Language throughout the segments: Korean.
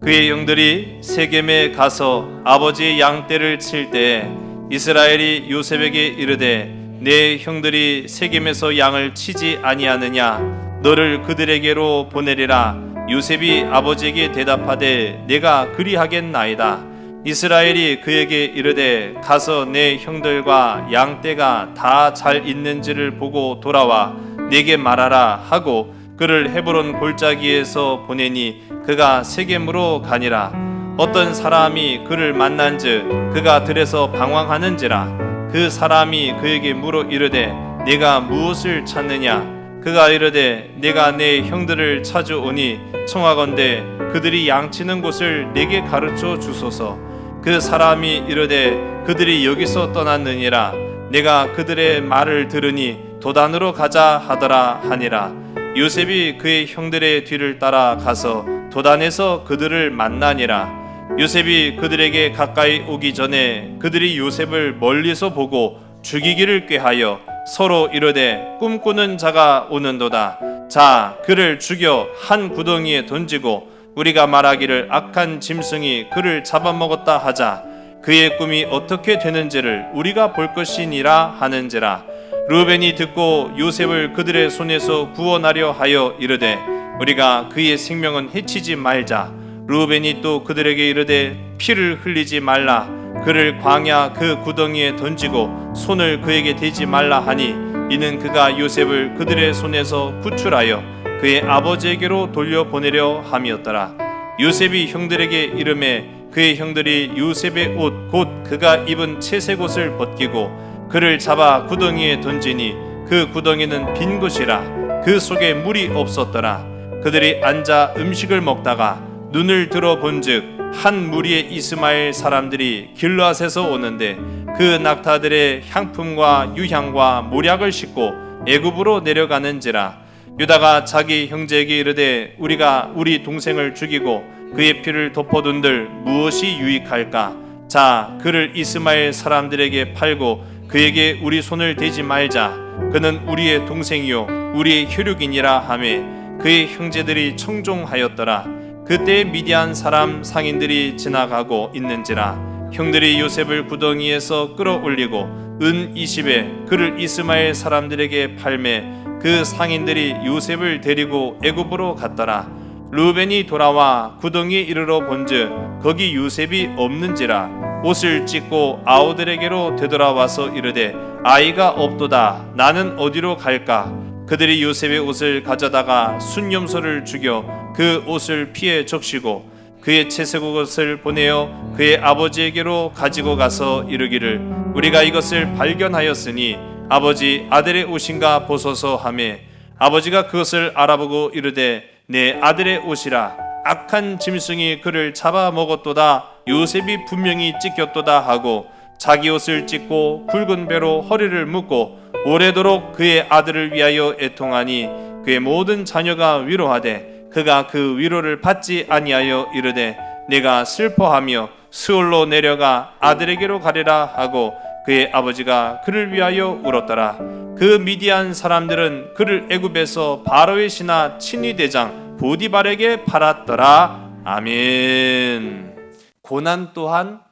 그의 형들이 세겜에 가서 아버지의 양떼를 칠 때에 이스라엘이 요셉에게 이르되 내 형들이 세겜에서 양을 치지 아니하느냐 너를 그들에게로 보내리라. 요셉이 아버지에게 대답하되 내가 그리하겠나이다. 이스라엘이 그에게 이르되 가서 내 형들과 양떼가 다 잘 있는지를 보고 돌아와 내게 말하라 하고 그를 헤브론 골짜기에서 보내니 그가 세겜으로 가니라. 어떤 사람이 그를 만난즉 그가 들에서 방황하는지라. 그 사람이 그에게 물어 이르되 네가 무엇을 찾느냐. 그가 이르되 내가 내 형들을 찾으오니 청하건대 그들이 양치는 곳을 내게 가르쳐 주소서. 그 사람이 이르되 그들이 여기서 떠났느니라. 내가 그들의 말을 들으니 도단으로 가자 하더라 하니라. 요셉이 그의 형들의 뒤를 따라 가서 도단에서 그들을 만나니라. 요셉이 그들에게 가까이 오기 전에 그들이 요셉을 멀리서 보고 죽이기를 꾀하여 서로 이르되 꿈꾸는 자가 오는도다. 자, 그를 죽여 한 구덩이에 던지고 우리가 말하기를 악한 짐승이 그를 잡아먹었다 하자. 그의 꿈이 어떻게 되는지를 우리가 볼 것이니라 하는지라. 르우벤이 듣고 요셉을 그들의 손에서 구원하려 하여 이르되 우리가 그의 생명은 해치지 말자. 르우벤이 또 그들에게 이르되 피를 흘리지 말라. 그를 광야 그 구덩이에 던지고 손을 그에게 대지 말라 하니 이는 그가 요셉을 그들의 손에서 구출하여 그의 아버지에게로 돌려보내려 함이었더라. 요셉이 형들에게 이르매 그의 형들이 요셉의 옷 곧 그가 입은 채색 옷을 벗기고 그를 잡아 구덩이에 던지니 그 구덩이는 빈 곳이라. 그 속에 물이 없었더라. 그들이 앉아 음식을 먹다가 눈을 들어 본즉 한 무리의 이스마엘 사람들이 길르앗에서 오는데 그 낙타들의 향품과 유향과 모략을 싣고 애굽으로 내려가는지라. 유다가 자기 형제에게 이르되 우리가 우리 동생을 죽이고 그의 피를 덮어둔들 무엇이 유익할까? 자, 그를 이스마엘 사람들에게 팔고 그에게 우리 손을 대지 말자. 그는 우리의 동생이요 우리의 혈육이니라 하매 그의 형제들이 청종하였더라. 그때 미디안 사람 상인들이 지나가고 있는지라. 형들이 요셉을 구덩이에서 끌어올리고 은 20에 그를 이스마엘 사람들에게 팔매 그 상인들이 요셉을 데리고 애굽으로 갔더라. 르우벤이 돌아와 구덩이에 이르러 본즉 거기 요셉이 없는지라. 옷을 찢고 아우들에게로 되돌아와서 이르되 아이가 없도다. 나는 어디로 갈까? 그들이 요셉의 옷을 가져다가 순념소를 죽여 그 옷을 피에 적시고 그의 채색 옷을 보내어 그의 아버지에게로 가지고 가서 이르기를 우리가 이것을 발견하였으니 아버지 아들의 옷인가 보소서 하매 아버지가 그것을 알아보고 이르되 내 아들의 옷이라. 악한 짐승이 그를 잡아먹었도다. 요셉이 분명히 찢겼도다 하고 자기 옷을 찢고 굵은 배로 허리를 묶고 오래도록 그의 아들을 위하여 애통하니 그의 모든 자녀가 위로하되 그가 그 위로를 받지 아니하여 이르되 내가 슬퍼하며 스올로 내려가 아들에게로 가리라 하고 그의 아버지가 그를 위하여 울었더라. 그 미디안 사람들은 그를 애굽에서 바로의 신하 친위대장 보디발에게 팔았더라. 아멘. 고난 또한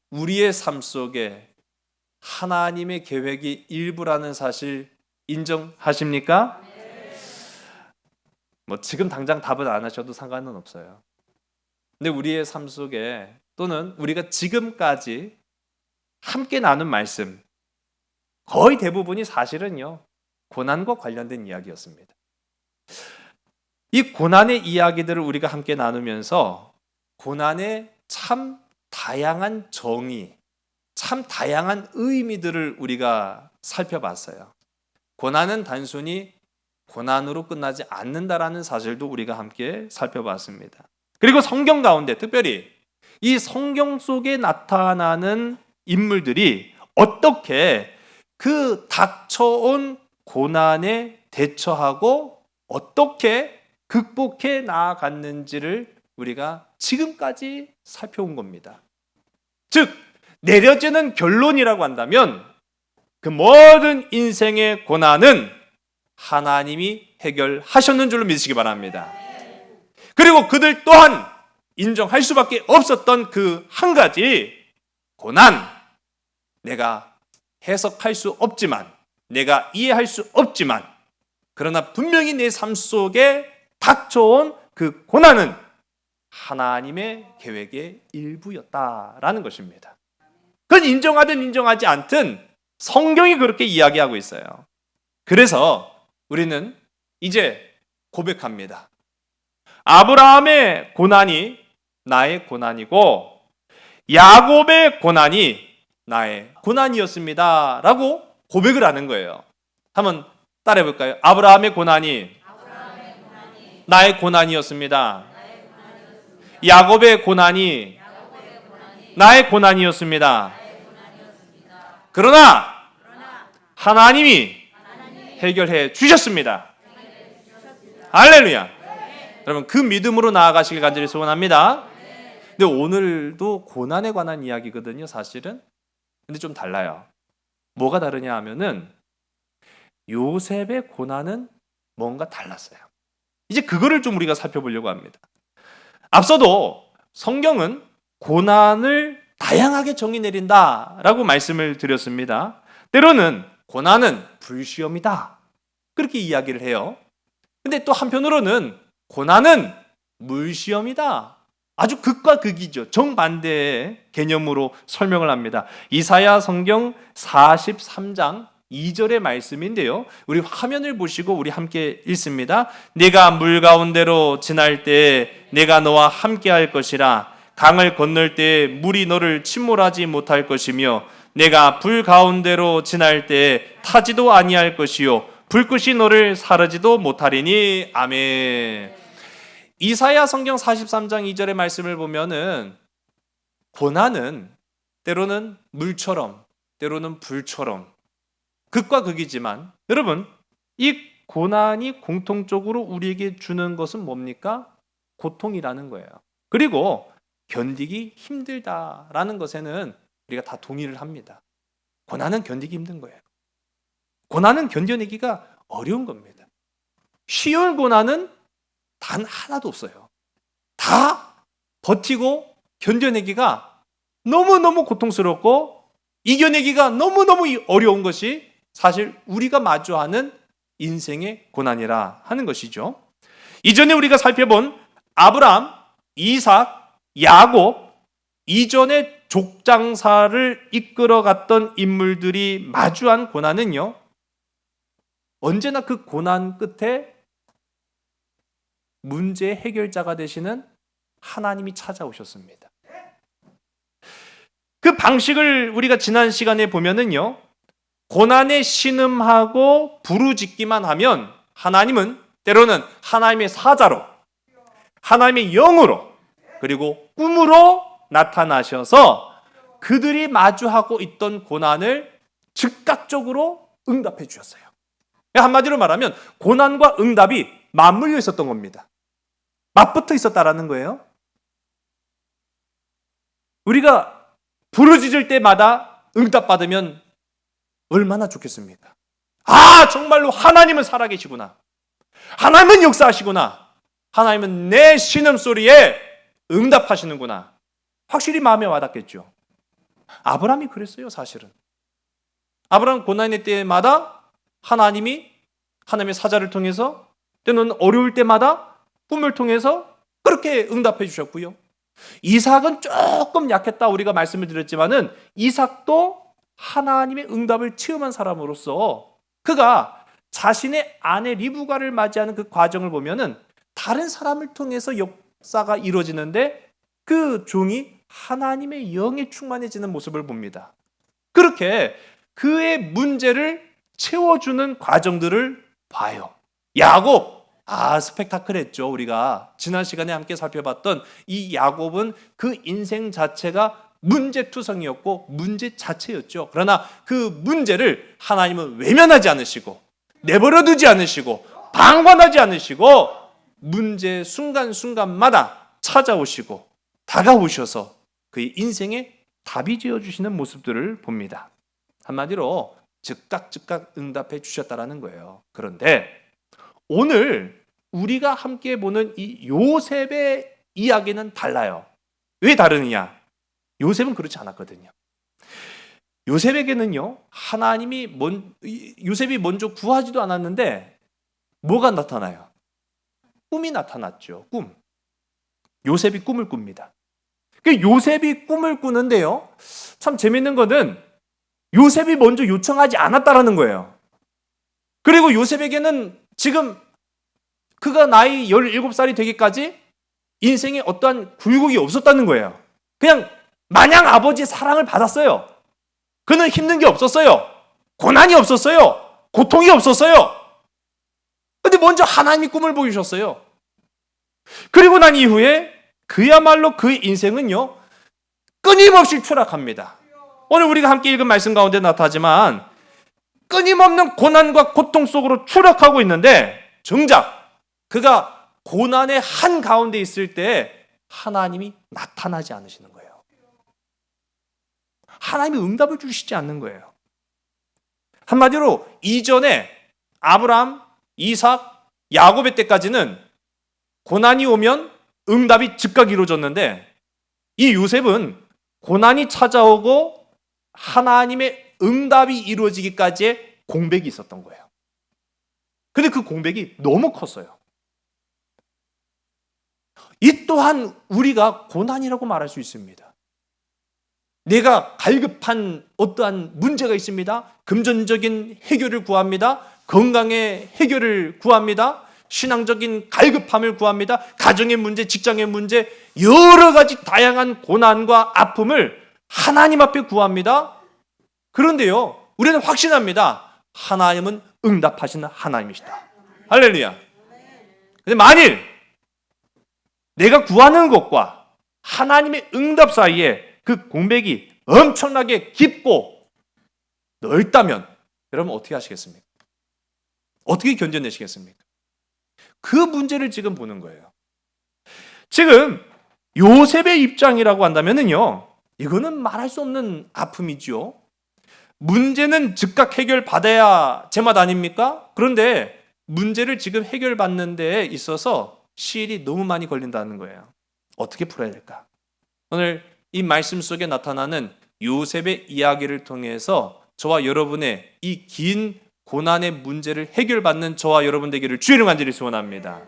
우리의 삶 속에 하나님의 계획이 일부라는 사실 인정하십니까? 뭐 지금 당장 답은 안 하셔도 상관은 없어요. 근데 우리의 삶 속에 또는 우리가 지금까지 함께 나눈 말씀 거의 대부분이 사실은요 고난과 관련된 이야기였습니다. 이 고난의 이야기들을 우리가 함께 나누면서 고난의 참 다양한 정의, 참 다양한 의미들을 우리가 살펴봤어요. 고난은 단순히 고난으로 끝나지 않는다라는 사실도 우리가 함께 살펴봤습니다. 그리고 성경 가운데 특별히 이 성경 속에 나타나는 인물들이 어떻게 그 닥쳐온 고난에 대처하고 어떻게 극복해 나아갔는지를 우리가 지금까지 살펴온 겁니다. 즉 내려지는 결론이라고 한다면 그 모든 인생의 고난은 하나님이 해결하셨는 줄로 믿으시기 바랍니다. 그리고 그들 또한 인정할 수밖에 없었던 그 한 가지 고난, 내가 해석할 수 없지만, 내가 이해할 수 없지만, 그러나 분명히 내 삶 속에 닥쳐온 그 고난은 하나님의 계획의 일부였다라는 것입니다. 그건 인정하든 인정하지 않든 성경이 그렇게 이야기하고 있어요. 그래서 우리는 이제 고백합니다. 아브라함의 고난이 나의 고난이고 야곱의 고난이 나의 고난이었습니다 라고 고백을 하는 거예요. 한번 따라해 볼까요? 아브라함의 고난이 나의 고난이었습니다. 야곱의 고난이 나의 고난이었습니다. 그러나 하나님이 해결해 주셨습니다. 할렐루야. 여러분, 그 믿음으로 나아가시길 간절히 소원합니다. 근데 오늘도 고난에 관한 이야기거든요, 사실은. 근데 좀 달라요. 뭐가 다르냐 하면은 요셉의 고난은 뭔가 달랐어요. 이제 그거를 좀 우리가 살펴보려고 합니다. 앞서도 성경은 고난을 다양하게 정의 내린다라고 말씀을 드렸습니다. 때로는 고난은 불시험이다, 그렇게 이야기를 해요. 근데 또 한편으로는 고난은 물시험이다, 아주 극과 극이죠. 정반대의 개념으로 설명을 합니다. 이사야 성경 43장 2절의 말씀인데요, 우리 화면을 보시고 우리 함께 읽습니다. 내가 물 가운데로 지날 때 내가 너와 함께 할 것이라. 강을 건널 때 물이 너를 침몰하지 못할 것이며 내가 불 가운데로 지날 때 타지도 아니할 것이요 불꽃이 너를 사르지도 못하리니. 아멘. 이사야 성경 43장 2절의 말씀을 보면은 고난은 때로는 물처럼 때로는 불처럼 극과 극이지만, 여러분, 이 고난이 공통적으로 우리에게 주는 것은 뭡니까? 고통이라는 거예요. 그리고 견디기 힘들다라는 것에는 우리가 다 동의를 합니다. 고난은 견디기 힘든 거예요. 고난은 견뎌내기가 어려운 겁니다. 쉬운 고난은 단 하나도 없어요. 다 버티고 견뎌내기가 너무너무 고통스럽고 이겨내기가 너무너무 어려운 것이 사실 우리가 마주하는 인생의 고난이라 하는 것이죠. 이전에 우리가 살펴본 아브라함, 이삭, 야곱, 이전의 족장사를 이끌어갔던 인물들이 마주한 고난은요, 언제나 그 고난 끝에 문제의 해결자가 되시는 하나님이 찾아오셨습니다. 그 방식을 우리가 지난 시간에 보면은요, 고난에 신음하고 부르짖기만 하면 하나님은 때로는 하나님의 사자로, 하나님의 영으로, 그리고 꿈으로 나타나셔서 그들이 마주하고 있던 고난을 즉각적으로 응답해 주셨어요. 한마디로 말하면 고난과 응답이 맞물려 있었던 겁니다. 맞붙어 있었다라는 거예요. 우리가 부르짖을 때마다 응답받으면 얼마나 좋겠습니까? 아, 정말로 하나님은 살아계시구나. 하나님은 역사하시구나. 하나님은 내 신음소리에 응답하시는구나. 확실히 마음에 와닿겠죠. 아브라함이 그랬어요, 사실은. 아브라함 고난의 때마다 하나님이 하나님의 사자를 통해서, 때는 어려울 때마다 꿈을 통해서 그렇게 응답해 주셨고요. 이삭은 조금 약했다 우리가 말씀을 드렸지만은 이삭도 하나님의 응답을 체험한 사람으로서 그가 자신의 아내 리브가를 맞이하는 그 과정을 보면은 다른 사람을 통해서 역사가 이루어지는데 그 종이 하나님의 영에 충만해지는 모습을 봅니다. 그렇게 그의 문제를 채워주는 과정들을 봐요. 야곱, 스펙타클했죠. 우리가 지난 시간에 함께 살펴봤던 이 야곱은 그 인생 자체가 문제투성이었고 문제 자체였죠. 그러나 그 문제를 하나님은 외면하지 않으시고 내버려두지 않으시고 방관하지 않으시고 문제 순간순간마다 찾아오시고 다가오셔서 그의 인생에 답이 되어주시는 모습들을 봅니다. 한마디로 즉각 응답해 주셨다라는 거예요. 그런데 오늘 우리가 함께 보는 이 요셉의 이야기는 달라요. 왜 다르느냐? 요셉은 그렇지 않았거든요. 요셉에게는요, 요셉이 먼저 구하지도 않았는데 뭐가 나타나요? 꿈이 나타났죠. 꿈. 요셉이 꿈을 꿉니다. 요셉이 꿈을 꾸는데요, 참 재밌는 거는 요셉이 먼저 요청하지 않았다라는 거예요. 그리고 요셉에게는 지금 그가 나이 17살이 되기까지 인생에 어떠한 굴곡이 없었다는 거예요. 그냥 마냥 아버지의 사랑을 받았어요. 그는 힘든 게 없었어요. 고난이 없었어요. 고통이 없었어요. 근데 먼저 하나님이 꿈을 보이셨어요. 그리고 난 이후에 그야말로 그 인생은요, 끊임없이 추락합니다. 오늘 우리가 함께 읽은 말씀 가운데 나타나지만 끊임없는 고난과 고통 속으로 추락하고 있는데, 정작 그가 고난의 한가운데 있을 때 하나님이 나타나지 않으시는 거예요. 하나님이 응답을 주시지 않는 거예요. 한마디로 이전에 아브라함, 이삭, 야곱의 때까지는 고난이 오면 응답이 즉각 이루어졌는데, 이 요셉은 고난이 찾아오고 하나님의 응답이 이루어지기까지의 공백이 있었던 거예요. 근데 그 공백이 너무 컸어요. 이 또한 우리가 고난이라고 말할 수 있습니다. 내가 갈급한 어떠한 문제가 있습니다. 금전적인 해결을 구합니다. 건강의 해결을 구합니다. 신앙적인 갈급함을 구합니다. 가정의 문제, 직장의 문제, 여러 가지 다양한 고난과 아픔을 하나님 앞에 구합니다. 그런데요, 우리는 확신합니다. 하나님은 응답하시는 하나님이시다. 할렐루야. 근데 만일 내가 구하는 것과 하나님의 응답 사이에 그 공백이 엄청나게 깊고 넓다면 여러분 어떻게 하시겠습니까? 어떻게 견뎌내시겠습니까? 그 문제를 지금 보는 거예요. 지금 요셉의 입장이라고 한다면요, 이거는 말할 수 없는 아픔이죠. 문제는 즉각 해결받아야 제맛 아닙니까? 그런데 문제를 지금 해결받는 데에 있어서 시일이 너무 많이 걸린다는 거예요. 어떻게 풀어야 될까? 오늘 이 말씀 속에 나타나는 요셉의 이야기를 통해서 저와 여러분의 이 긴 고난의 문제를 해결받는 저와 여러분 되기를 주의 간절히 소원합니다.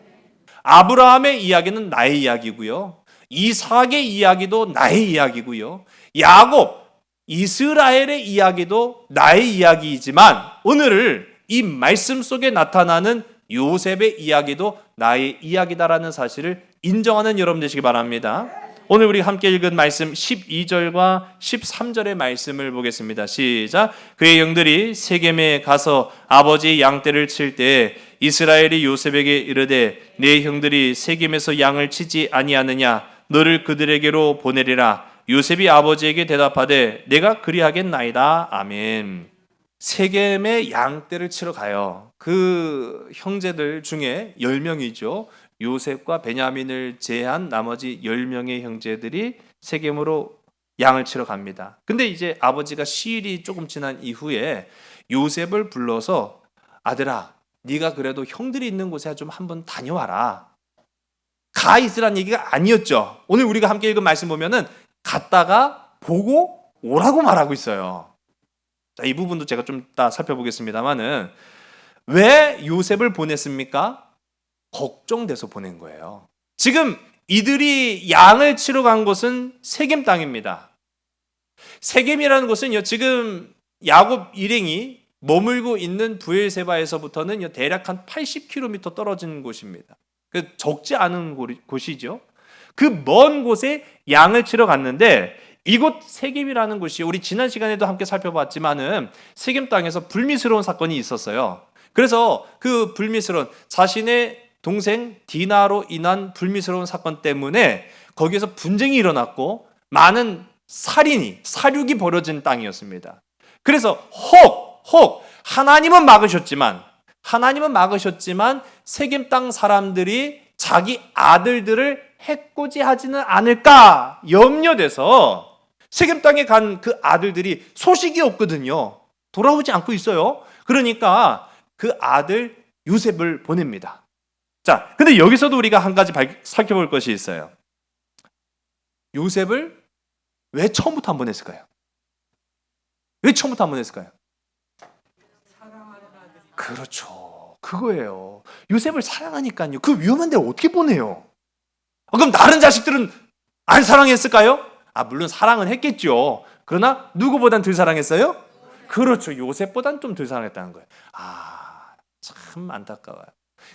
아브라함의 이야기는 나의 이야기고요, 이삭의 이야기도 나의 이야기고요, 야곱, 이스라엘의 이야기도 나의 이야기이지만 오늘 이 말씀 속에 나타나는 요셉의 이야기도 나의 이야기다라는 사실을 인정하는 여러분 되시기 바랍니다. 오늘 우리 함께 읽은 말씀 12절과 13절의 말씀을 보겠습니다. 시작. 그의 형들이 세겜에 가서 아버지의 양떼를 칠 때 이스라엘이 요셉에게 이르되 네 형들이 세겜에서 양을 치지 아니하느냐 너를 그들에게로 보내리라. 요셉이 아버지에게 대답하되 내가 그리하겠나이다. 아멘. 세겜에 양떼를 치러 가요. 그 형제들 중에 10명이죠. 요셉과 베냐민을 제한 나머지 10명의 형제들이 세겜으로 양을 치러 갑니다. 근데 이제 아버지가 시일이 조금 지난 이후에 요셉을 불러서 아들아, 네가 그래도 형들이 있는 곳에 좀 한번 다녀와라. 가 있으란 얘기가 아니었죠. 오늘 우리가 함께 읽은 말씀 보면은 갔다가 보고 오라고 말하고 있어요. 자, 이 부분도 제가 좀 이따 살펴보겠습니다만은 왜 요셉을 보냈습니까? 걱정돼서 보낸 거예요. 지금 이들이 양을 치러 간 곳은 세겜 땅입니다. 세겜이라는 곳은요, 지금 야곱 일행이 머물고 있는 브엘세바에서부터는 대략 한 80km 떨어진 곳입니다. 적지 않은 곳이죠. 그 먼 곳에 양을 치러 갔는데 이곳 세겜이라는 곳이 우리 지난 시간에도 함께 살펴봤지만은 세겜 땅에서 불미스러운 사건이 있었어요. 그래서 그 불미스러운 자신의 동생 디나로 인한 불미스러운 사건 때문에 거기에서 분쟁이 일어났고 많은 사륙이 벌어진 땅이었습니다. 그래서 혹 하나님은 막으셨지만 세겜 땅 사람들이 자기 아들들을 해코지하지는 않을까 염려돼서 세겜 땅에 간 그 아들들이 소식이 없거든요. 돌아오지 않고 있어요. 그러니까 그 아들 요셉을 보냅니다. 자, 근데 여기서도 우리가 한 가지 살펴볼 것이 있어요. 요셉을 왜 처음부터 한 번 했을까요? 왜 처음부터 한 번 했을까요? 그렇죠. 그거예요. 요셉을 사랑하니까요. 그 위험한 데를 어떻게 보내요? 그럼 다른 자식들은 안 사랑했을까요? 물론 사랑은 했겠죠. 그러나 누구보단 덜 사랑했어요? 그렇죠. 요셉보단 좀 덜 사랑했다는 거예요. 참 안타까워요.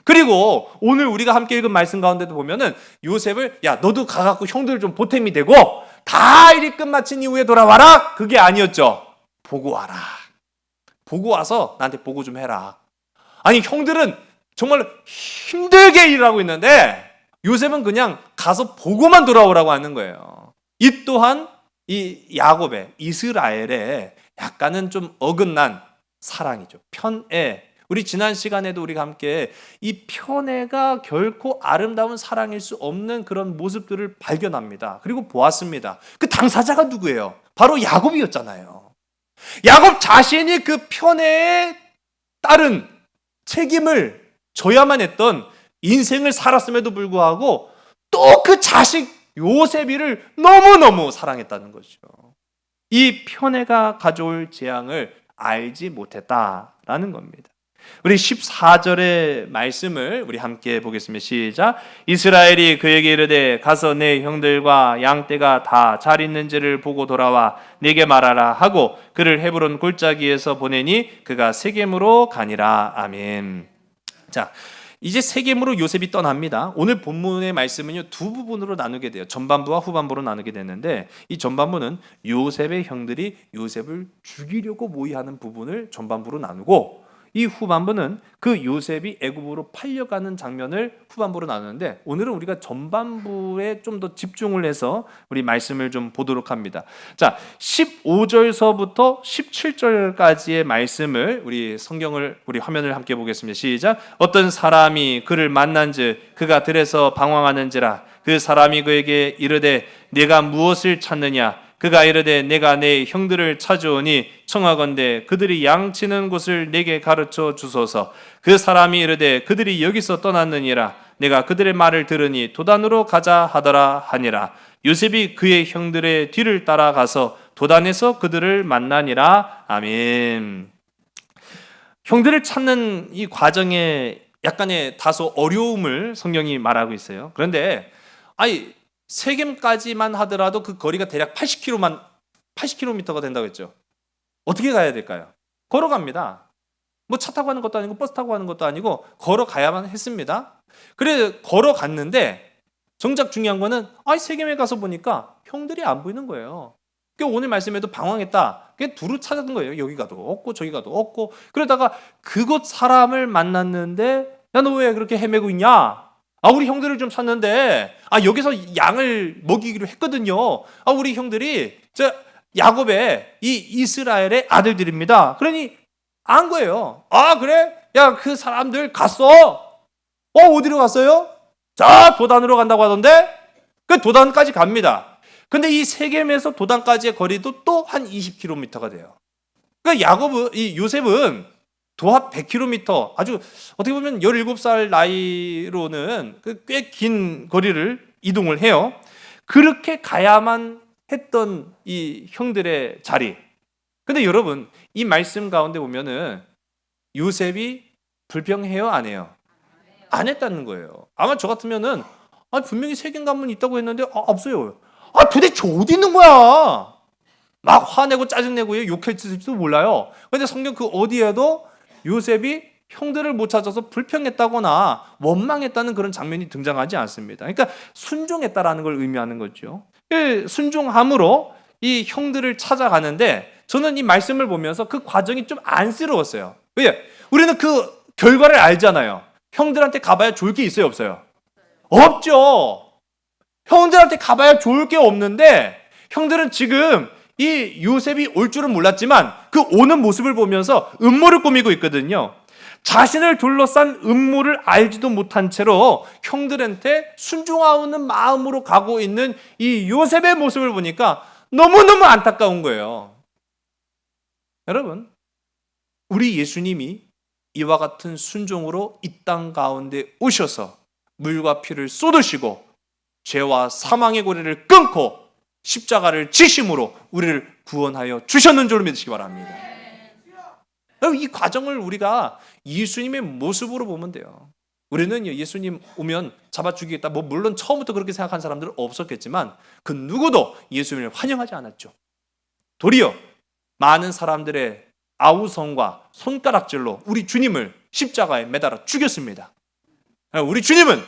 그리고 오늘 우리가 함께 읽은 말씀 가운데도 보면은 요셉을 야 너도 가갖고 형들 좀 보탬이 되고 다 일이 끝마친 이후에 돌아와라. 그게 아니었죠. 보고 와라. 보고 와서 나한테 보고 좀 해라. 아니 형들은 정말 힘들게 일하고 있는데 요셉은 그냥 가서 보고만 돌아오라고 하는 거예요. 이 또한 이 야곱의 이스라엘의 약간은 좀 어긋난 사랑이죠. 편애. 우리 지난 시간에도 우리가 함께 이 편애가 결코 아름다운 사랑일 수 없는 그런 모습들을 발견합니다. 그리고 보았습니다. 그 당사자가 누구예요? 바로 야곱이었잖아요. 야곱 자신이 그 편애에 따른 책임을 져야만 했던 인생을 살았음에도 불구하고 또 그 자식 요셉이를 너무너무 사랑했다는 것이죠. 이 편애가 가져올 재앙을 알지 못했다라는 겁니다. 우리 14절의 말씀을 우리 함께 보겠습니다. 시작. 이스라엘이 그에게 이르되 가서 내 형들과 양떼가 다 잘 있는지를 보고 돌아와 내게 말하라 하고 그를 헤브론 골짜기에서 보내니 그가 세겜으로 가니라. 아멘. 자, 이제 세겜으로 요셉이 떠납니다. 오늘 본문의 말씀은요 두 부분으로 나누게 돼요. 전반부와 후반부로 나누게 되는데 이 전반부는 요셉의 형들이 요셉을 죽이려고 모의하는 부분을 전반부로 나누고 이 후반부는 그 요셉이 애굽으로 팔려가는 장면을 후반부로 나누는데 오늘은 우리가 전반부에 좀 더 집중을 해서 우리 말씀을 좀 보도록 합니다. 자, 15절서부터 17절까지의 말씀을 우리 성경을 우리 화면을 함께 보겠습니다. 시작. 어떤 사람이 그를 만난즉 그가 들에서 방황하는지라 그 사람이 그에게 이르되 네가 무엇을 찾느냐 그가 이르되 내가 내 형들을 찾아오니 청하건대 그들이 양치는 곳을 내게 가르쳐 주소서. 그 사람이 이르되 그들이 여기서 떠났느니라. 내가 그들의 말을 들으니 도단으로 가자 하더라 하니라. 요셉이 그의 형들의 뒤를 따라가서 도단에서 그들을 만나니라. 아멘. 형들을 찾는 이 과정에 약간의 다소 어려움을 성경이 말하고 있어요. 그런데 세겜까지만 하더라도 그 거리가 대략 80km가 된다고 했죠. 어떻게 가야 될까요? 걸어갑니다. 뭐 차 타고 가는 것도 아니고 버스 타고 가는 것도 아니고 걸어가야만 했습니다. 그래 걸어갔는데 정작 중요한 거는 세겜에 가서 보니까 형들이 안 보이는 거예요. 오늘 말씀에도 방황했다. 그게 두루 찾았던 거예요. 여기 가도 없고 저기 가도 없고. 그러다가 그곳 사람을 만났는데 야, 너 왜 그렇게 헤매고 있냐? 우리 형들을 좀 찾는데 여기서 양을 먹이기로 했거든요. 우리 형들이 야곱의 이 이스라엘의 아들들입니다. 그러니 안 거예요. 그래? 야, 그 사람들 갔어. 어디로 갔어요? 자, 도단으로 간다고 하던데 그 도단까지 갑니다. 근데 이 세겜에서 도단까지의 거리도 또 한 20km가 돼요. 그러니까 이 요셉은 도합 100km, 아주 어떻게 보면 17살 나이로는 꽤 긴 거리를 이동을 해요. 그렇게 가야만 했던 이 형들의 자리. 근데 여러분, 이 말씀 가운데 보면은 요셉이 불평해요, 안 해요? 안 했다는 거예요. 아마 저 같으면은 분명히 세겜 가문 있다고 했는데 없어요. 도대체 어디 있는 거야? 막 화내고 짜증내고 욕했을지도 몰라요. 근데 성경 그 어디에도 요셉이 형들을 못 찾아서 불평했다거나 원망했다는 그런 장면이 등장하지 않습니다. 그러니까 순종했다라는 걸 의미하는 거죠. 순종함으로 이 형들을 찾아가는데 저는 이 말씀을 보면서 그 과정이 좀 안쓰러웠어요. 왜? 우리는 그 결과를 알잖아요. 형들한테 가봐야 좋을 게 있어요, 없어요? 없죠. 형들한테 가봐야 좋을 게 없는데 형들은 지금 이 요셉이 올 줄은 몰랐지만 그 오는 모습을 보면서 음모를 꾸미고 있거든요. 자신을 둘러싼 음모를 알지도 못한 채로 형들한테 순종하는 마음으로 가고 있는 이 요셉의 모습을 보니까 너무너무 안타까운 거예요. 여러분, 우리 예수님이 이와 같은 순종으로 이 땅 가운데 오셔서 물과 피를 쏟으시고 죄와 사망의 고리를 끊고 십자가를 지심으로 우리를 구원하여 주셨는 줄 믿으시기 바랍니다. 여러분, 이 과정을 우리가 예수님의 모습으로 보면 돼요. 우리는 예수님 오면 잡아 죽이겠다. 물론 처음부터 그렇게 생각한 사람들은 없었겠지만 그 누구도 예수님을 환영하지 않았죠. 도리어 많은 사람들의 아우성과 손가락질로 우리 주님을 십자가에 매달아 죽였습니다. 우리 주님은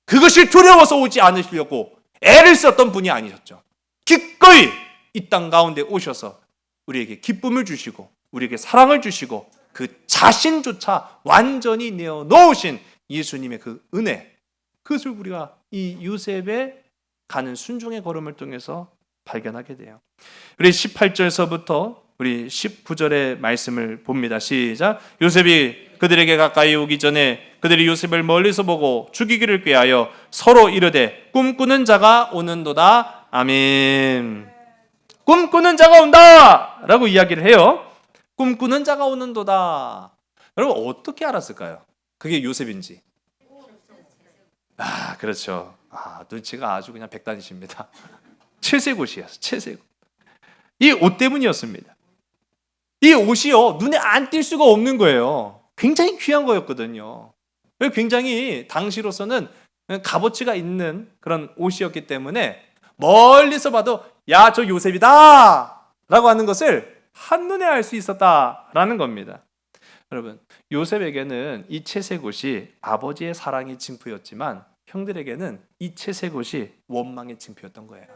그것이 두려워서 오지 않으시려고 애를 썼던 분이 아니셨죠. 기꺼이 이 땅 가운데 오셔서 우리에게 기쁨을 주시고 우리에게 사랑을 주시고 그 자신조차 완전히 내어놓으신 예수님의 그 은혜, 그것을 우리가 이 요셉의 가는 순종의 걸음을 통해서 발견하게 돼요. 우리 18절서부터 우리 19절의 말씀을 봅니다. 시작. 요셉이 그들에게 가까이 오기 전에 그들이 요셉을 멀리서 보고 죽이기를 꾀하여 서로 이르되 꿈꾸는 자가 오는도다. 아멘. 꿈꾸는 자가 온다 라고 이야기를 해요. 꿈꾸는 자가 오는도다. 여러분, 어떻게 알았을까요? 그게 요셉인지. 그렇죠. 눈치가 아주 그냥 백단이십니다. 채색옷이었어요. 채색옷. 이 옷 때문이었습니다. 이 옷이요, 눈에 안 띌 수가 없는 거예요. 굉장히 귀한 거였거든요. 굉장히 당시로서는 값어치가 있는 그런 옷이었기 때문에 멀리서 봐도 야, 저 요셉이다 라고 하는 것을 한눈에 알 수 있었다라는 겁니다. 여러분, 요셉에게는 이 채색옷이 아버지의 사랑의 징표였지만 형들에게는 이 채색옷이 원망의 징표였던 거예요.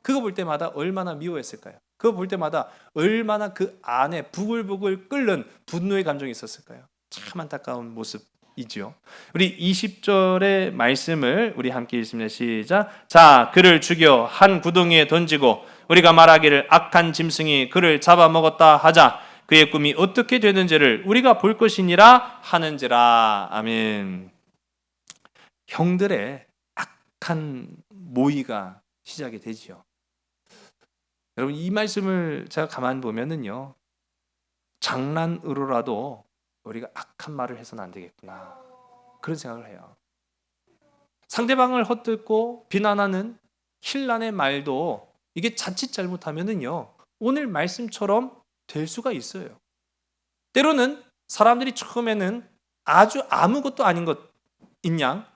그거 볼 때마다 얼마나 미워했을까요? 그거 볼 때마다 얼마나 그 안에 부글부글 끓는 분노의 감정이 있었을까요? 참 안타까운 모습이죠. 우리 20절의 말씀을 우리 함께 읽습니다. 시작. 자, 그를 죽여 한 구덩이에 던지고 우리가 말하기를 악한 짐승이 그를 잡아먹었다 하자. 그의 꿈이 어떻게 되는지를 우리가 볼 것이니라 하는지라. 아멘. 형들의 악한 모의가 시작이 되지요. 여러분, 이 말씀을 제가 가만 보면은요, 장난으로라도 우리가 악한 말을 해서는 안 되겠구나, 그런 생각을 해요. 상대방을 헛듣고 비난하는 힐난의 말도 이게 자칫 잘못하면은요, 오늘 말씀처럼 될 수가 있어요. 때로는 사람들이 처음에는 아주 아무것도 아닌 것인 양,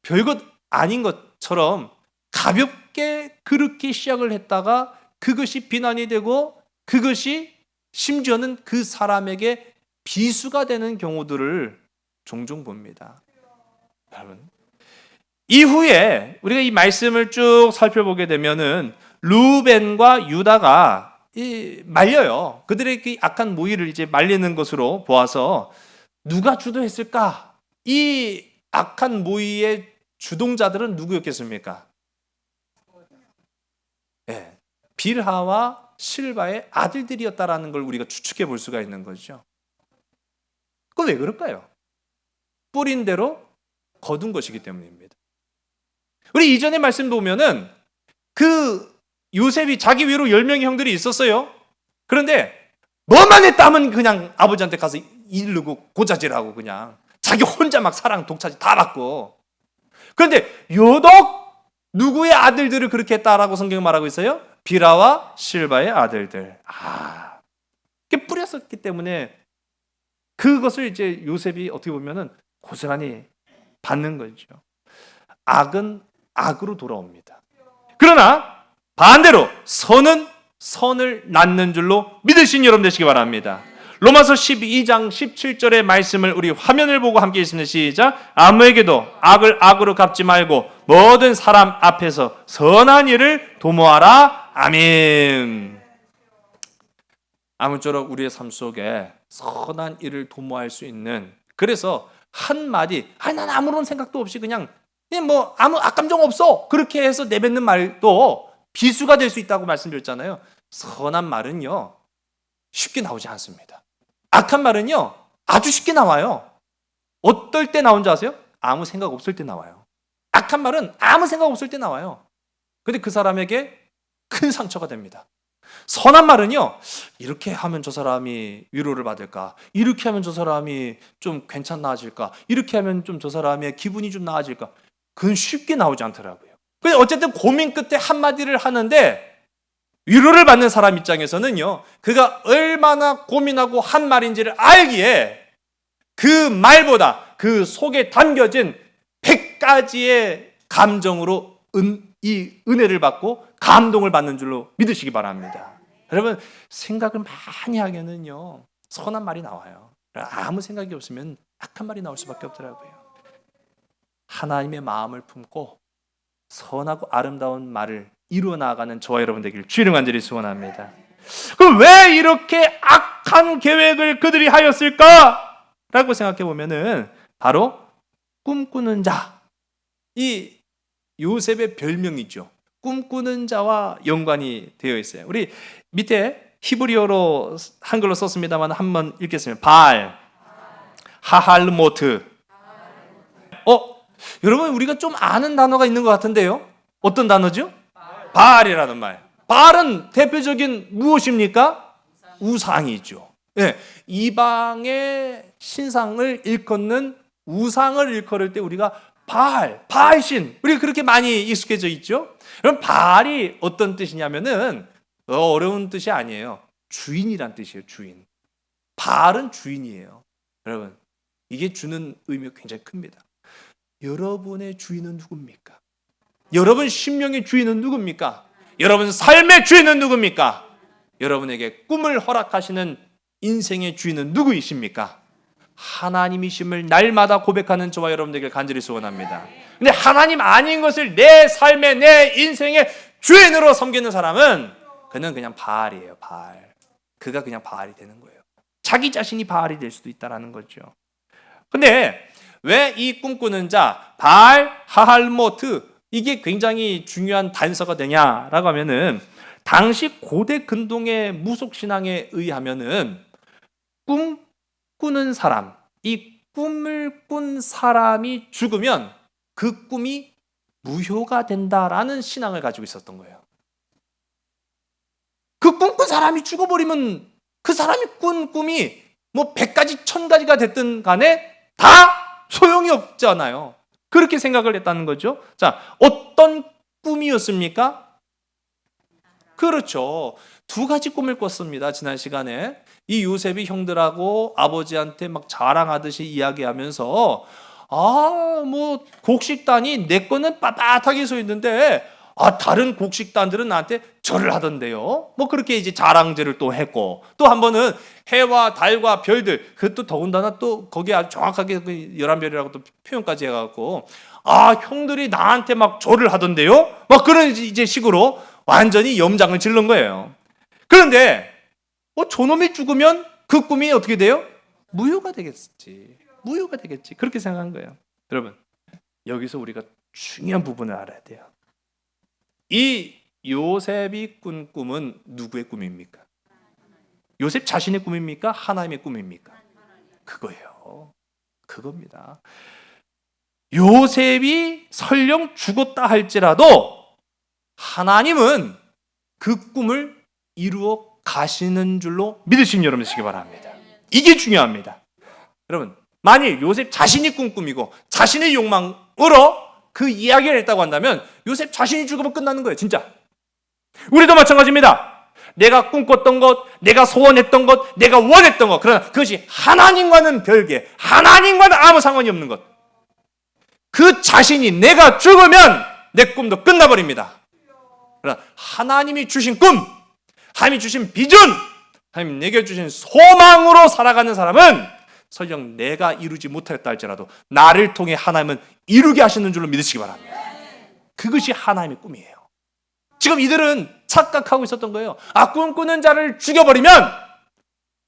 별것 아닌 것처럼 가볍게 그렇게 시작을 했다가 그것이 비난이 되고 그것이 심지어는 그 사람에게 비수가 되는 경우들을 종종 봅니다. 여러분, 이후에 우리가 이 말씀을 쭉 살펴보게 되면은 루벤과 유다가 말려요. 그들의 그 악한 모의를 이제 말리는 것으로 보아서 누가 주도했을까? 이 악한 모의의 주동자들은 누구였겠습니까? 네, 빌하와 실바의 아들들이었다라는 걸 우리가 추측해 볼 수가 있는 거죠. 그건 왜 그럴까요? 뿌린 대로 거둔 것이기 때문입니다. 우리 이전의 말씀 보면은 그 요셉이 자기 위로 10명의 형들이 있었어요. 그런데 뭐만 했다 하면 그냥 아버지한테 가서 이르고 고자질하고 그냥 자기 혼자 막 사랑 독차지 다 받고. 그런데 유독 누구의 아들들을 그렇게 했다라고 성경이 말하고 있어요? 비라와 실바의 아들들. 그게 뿌렸었기 때문에 그것을 이제 요셉이 어떻게 보면은 고스란히 받는 거죠. 악은 악으로 돌아옵니다. 그러나 반대로 선은 선을 낳는 줄로 믿으신 여러분 되시기 바랍니다. 로마서 12장 17절의 말씀을 우리 화면을 보고 함께 읽습니다. 시작. 아무에게도 악을 악으로 갚지 말고 모든 사람 앞에서 선한 일을 도모하라. 아멘. 아무쪼록 우리의 삶 속에 선한 일을 도모할 수 있는, 그래서 한마디 난 아무런 생각도 없이 그냥 아무 악감정 없어 그렇게 해서 내뱉는 말도 비수가 될 수 있다고 말씀드렸잖아요. 선한 말은요 쉽게 나오지 않습니다. 악한 말은요 아주 쉽게 나와요. 어떨 때 나온 줄 아세요? 아무 생각 없을 때 나와요. 악한 말은 아무 생각 없을 때 나와요. 근데 그 사람에게 큰 상처가 됩니다. 선한 말은요, 이렇게 하면 저 사람이 위로를 받을까, 이렇게 하면 저 사람이 좀 괜찮아질까, 이렇게 하면 좀 저 사람의 기분이 좀 나아질까, 그건 쉽게 나오지 않더라고요. 근데 어쨌든 고민 끝에 한마디를 하는데 위로를 받는 사람 입장에서는요, 그가 얼마나 고민하고 한 말인지를 알기에 그 말보다 그 속에 담겨진 100가지의 감정으로 이 은혜를 받고 감동을 받는 줄로 믿으시기 바랍니다. 여러분, 생각을 많이 하면은요, 선한 말이 나와요. 아무 생각이 없으면 악한 말이 나올 수밖에 없더라고요. 하나님의 마음을 품고 선하고 아름다운 말을 이루어 나가는 저와 여러분 되기를 주의 이름으로 간절히 소원합니다. 그럼 왜 이렇게 악한 계획을 그들이 하였을까? 라고 생각해 보면은 바로 꿈꾸는 자, 이 요셉의 별명이죠. 꿈꾸는 자와 연관이 되어 있어요. 우리 밑에 히브리어로 한글로 썼습니다만 한번 읽겠습니다. 바알, 하할모트. 여러분, 우리가 좀 아는 단어가 있는 것 같은데요. 어떤 단어죠? 바알이라는 말. 바알은 대표적인 무엇입니까? 우상이죠. 네, 이방의 신상을 일컫는 우상을 일컬을 때 우리가 바알, 바알신, 우리가 그렇게 많이 익숙해져 있죠. 그럼 바알이 어떤 뜻이냐면은 어려운 뜻이 아니에요. 주인이란 뜻이에요. 주인. 바알은 주인이에요. 여러분, 이게 주는 의미가 굉장히 큽니다. 여러분의 주인은 누굽니까? 여러분 심령의 주인은 누굽니까? 여러분 삶의 주인은 누굽니까? 여러분에게 꿈을 허락하시는 인생의 주인은 누구이십니까? 하나님이심을 날마다 고백하는 저와 여러분에게 간절히 소원합니다. 근데 하나님 아닌 것을 내 삶의, 내 인생의 주인으로 섬기는 사람은 그는 그냥 바알이에요. 바알. 그가 그냥 바알이 되는 거예요. 자기 자신이 바알이 될 수도 있다는 거죠. 근데 왜 이 꿈꾸는 자, 바알, 하할모트, 이게 굉장히 중요한 단서가 되냐라고 하면은, 당시 고대 근동의 무속신앙에 의하면은 꿈꾸는 사람, 이 꿈을 꾼 사람이 죽으면 그 꿈이 무효가 된다라는 신앙을 가지고 있었던 거예요. 그 꿈꾼 사람이 죽어버리면 그 사람이 꾼 꿈이 뭐 100가지, 1000가지가 됐든 간에 다 소용이 없잖아요. 그렇게 생각을 했다는 거죠. 자, 어떤 꿈이었습니까? 그렇죠. 2가지 꿈을 꿨습니다. 지난 시간에. 이 요셉이 형들하고 아버지한테 막 자랑하듯이 이야기하면서, 뭐 곡식단이 내 거는 빳빳하게 서 있는데 다른 곡식단들은 나한테 절을 하던데요. 뭐 그렇게 이제 자랑질을 또 했고, 또 한 번은 해와 달과 별들, 그것도 더군다나 또 거기에 아주 정확하게 11별이라고 또 표현까지 해갖고, 형들이 나한테 막 절을 하던데요. 막 그런 이제 식으로 완전히 염장을 질른 거예요. 그런데 저놈이 죽으면 그 꿈이 어떻게 돼요? 무효가 되겠지. 무효가 되겠지. 그렇게 생각한 거예요. 여러분, 여기서 우리가 중요한 부분을 알아야 돼요. 이 요셉이 꾼 꿈은 누구의 꿈입니까? 요셉 자신의 꿈입니까? 하나님의 꿈입니까? 그거예요. 그겁니다. 요셉이 설령 죽었다 할지라도 하나님은 그 꿈을 이루어 가시는 줄로 믿으시는 여러분 되시기 바랍니다. 이게 중요합니다. 여러분, 만일 요셉 자신이 꾼 꿈이고 자신의 욕망으로 그 이야기를 했다고 한다면 요셉 자신이 죽으면 끝나는 거예요. 진짜. 우리도 마찬가지입니다. 내가 꿈꿨던 것, 내가 소원했던 것, 내가 원했던 것, 그러나 그것이 하나님과는 별개, 하나님과는 아무 상관이 없는 것, 그 자신이 내가 죽으면 내 꿈도 끝나버립니다. 그러나 하나님이 주신 꿈, 하나님이 주신 비전, 하나님 내게 주신 소망으로 살아가는 사람은 설령 내가 이루지 못했다 할지라도 나를 통해 하나님은 이루게 하시는 줄로 믿으시기 바랍니다. 그것이 하나님의 꿈이에요. 지금 이들은 착각하고 있었던 거예요. 꿈꾸는 자를 죽여버리면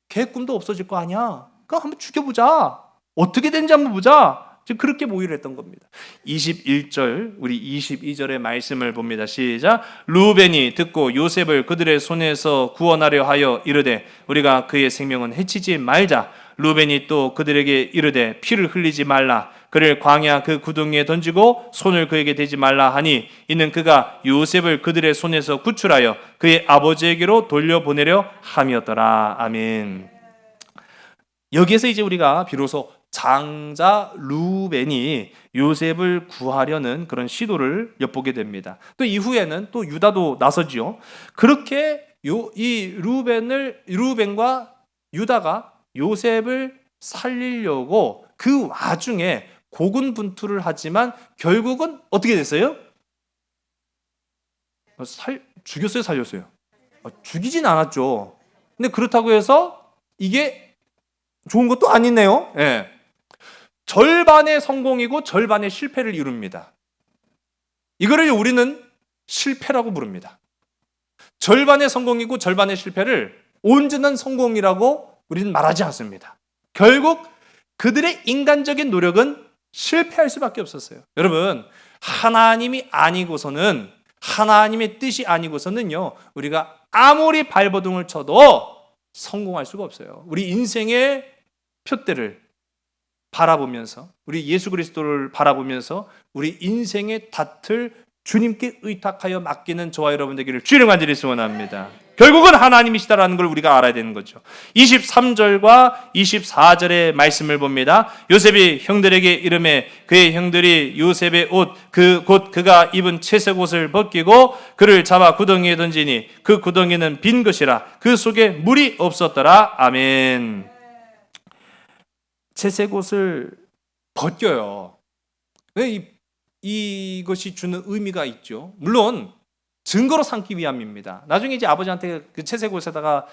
걔 꿈도 없어질 거 아니야. 그럼 한번 죽여보자. 어떻게 되는지 한번 보자. 지금 그렇게 모의를 했던 겁니다. 21절, 우리 22절의 말씀을 봅니다. 시작. 루벤이 듣고 요셉을 그들의 손에서 구원하려 하여 이르되 우리가 그의 생명은 해치지 말자. 루벤이 또 그들에게 이르되 피를 흘리지 말라. 그를 광야 그 구덩이에 던지고 손을 그에게 대지 말라 하니 이는 그가 요셉을 그들의 손에서 구출하여 그의 아버지에게로 돌려보내려 함이었더라. 아멘. 여기에서 이제 우리가 비로소 장자 루벤이 요셉을 구하려는 그런 시도를 엿보게 됩니다. 또 이후에는 또 유다도 나서지요. 그렇게 이 루벤과 유다가 요셉을 살리려고 그 와중에 고군분투를 하지만 결국은 어떻게 됐어요? 죽였어요, 살렸어요? 죽이진 않았죠. 근데 그렇다고 해서 이게 좋은 것도 아니네요. 예. 절반의 성공이고 절반의 실패를 이룹니다. 이거를 우리는 실패라고 부릅니다. 절반의 성공이고 절반의 실패를 온전한 성공이라고 우리는 말하지 않습니다. 결국 그들의 인간적인 노력은 실패할 수밖에 없었어요. 여러분, 하나님이 아니고서는, 하나님의 뜻이 아니고서는요, 우리가 아무리 발버둥을 쳐도 성공할 수가 없어요. 우리 인생의 표대를 바라보면서, 우리 예수 그리스도를 바라보면서 우리 인생의 탓을 주님께 의탁하여 맡기는 저와 여러분 되기를 주님 간절히 소원합니다. 결국은 하나님이시다라는 걸 우리가 알아야 되는 거죠. 23절과 24절의 말씀을 봅니다. 요셉이 형들에게 이르매 그의 형들이 요셉의 옷 곧 그가 입은 채색 옷을 벗기고 그를 잡아 구덩이에 던지니 그 구덩이는 빈 것이라 그 속에 물이 없었더라. 아멘. 채색 옷을 벗겨요. 이것이 주는 의미가 있죠. 물론 증거로 삼기 위함입니다. 나중에 이제 아버지한테 그 채색 옷에다가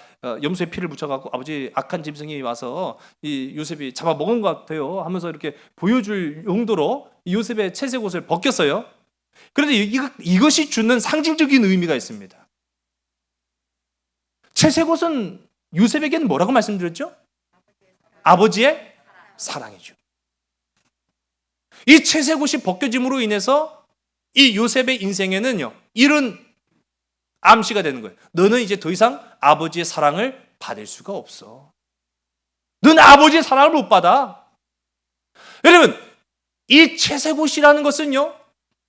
염소의 피를 묻혀갖고 아버지 악한 짐승이 와서 이 요셉이 잡아먹은 것 같아요 하면서 이렇게 보여줄 용도로 요셉의 채색 옷을 벗겼어요. 그런데 이것이 주는 상징적인 의미가 있습니다. 채색 옷은 요셉에게는 뭐라고 말씀드렸죠? 아버지의 사랑이죠. 이 채색 옷이 벗겨짐으로 인해서 이 요셉의 인생에는요, 이런 암시가 되는 거예요. 너는 이제 더 이상 아버지의 사랑을 받을 수가 없어. 너는 아버지의 사랑을 못 받아. 여러분, 이 채색 옷이라는 것은요,